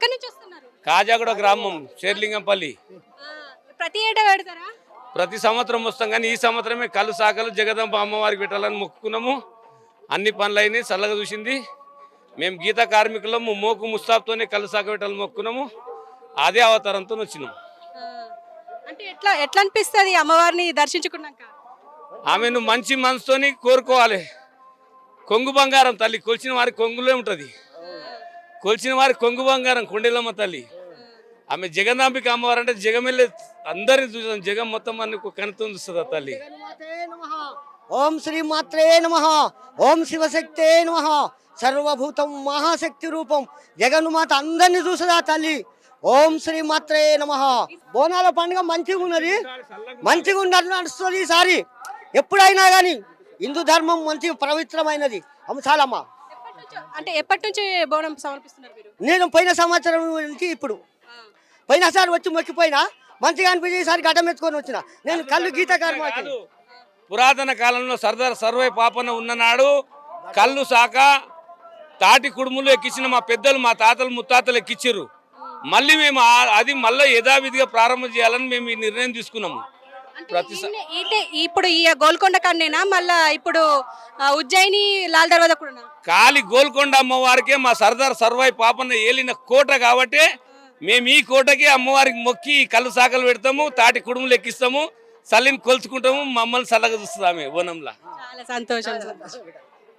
ఎక్కడి నుంచి వస్తున్నారు? కాజాగూడ గ్రామం షేర్లింగంపల్లి. ప్రతి ఏటా పెడతారా? ప్రతి సంవత్సరం వస్తాం కానీ ఈ సంవత్సరమే కళ్ళు సాకలు జగదంబ అమ్మవారికి పెట్టాలని మొక్కుకున్నాము. అన్ని పనులు అయినాయి, చల్లగా చూసింది. మేము గీత కార్మికులము, మోకు ముస్తాబ్తోనే కళ్ళు సాక పెట్టాలని మొక్కుకున్నాము. అదే అవతారంతో వచ్చినాం. ఆ, అంటే ఎట్లా ఎట్లా అనిపిస్తుంది అమ్మవారిని దర్శించుకున్నాక? ఆమెను మంచి మనసుతోని కోరుకోవాలి. కొంగు బంగారం తల్లి, కొలిచిన వారి కొంగులే ఉంటుంది. కొలిచిన వారి కొంగు బంగారం కొండెలమ్మ తల్లి. ఆమె జగదాంబిక అమ్మవారు అంటే జగమెళ్ళే అందరిని చూసాం, జగం మొత్తం అన్ని కనుతో చూస్తుంది ఆ తల్లి. ఓం శ్రీ మాత్రే నమః, ఓం శివశక్తే నమః. సర్వభూతం మహాశక్తి రూపం జగన్మాత అందరినీ చూసదా తల్లి. ఓం శ్రీ మాత్రే నమః. బోనాల పండుగ మంచిగా ఉన్నది, మంచిగా ఉన్నది నడుస్తుంది ఈసారి. ఎప్పుడైనా కానీ హిందూ ధర్మం మంచి పవిత్రమైనది. చాలమ్మ. అంటే ఎప్పటి నుంచి బోనం సమర్పిస్తున్నారు మీరు? నేను పోయిన సంవత్సరం నుంచి ఇప్పుడు పోయినసారి వచ్చి మొక్కిపోయినా మంచిగా అనిపించి ఈసారి గడ్డం ఎత్తుకొని వచ్చిన. నేను కళ్ళు గీత కార్మికుడు. పురాతన కాలంలో సర్దార్ సర్వై పాపన ఉన్ననాడు కళ్ళు సాక తాటి కుడుములు ఎక్కించిన మా పెద్దలు, మా తాతలు ముత్తాతలు ఎక్కించారు. మళ్ళీ మేము అది మళ్ళీ యథావిధిగా ప్రారంభం చేయాలని మేము ఈ నిర్ణయం తీసుకున్నాము. ఇప్పుడు ఈ గోల్కొండ కన్నేనా మళ్ళా ఇప్పుడు ఉజ్జయిని లాల్ దర్వాజా కూడా కాలి గోల్కొండ అమ్మవారికే మా సర్దార్ సర్వై పాపన్న ఏలిన కోట కాబట్టి మేము ఈ కోటకి అమ్మవారికి మొక్కి కళ్ళు సాకలు పెడతాము, తాటి కుడుములు ఎక్కిస్తాము, చల్లిని కొలుచుకుంటాము. మమ్మల్ని చల్లగా చూస్తుంది ఆమె బోనంలా. చాలా సంతోషం.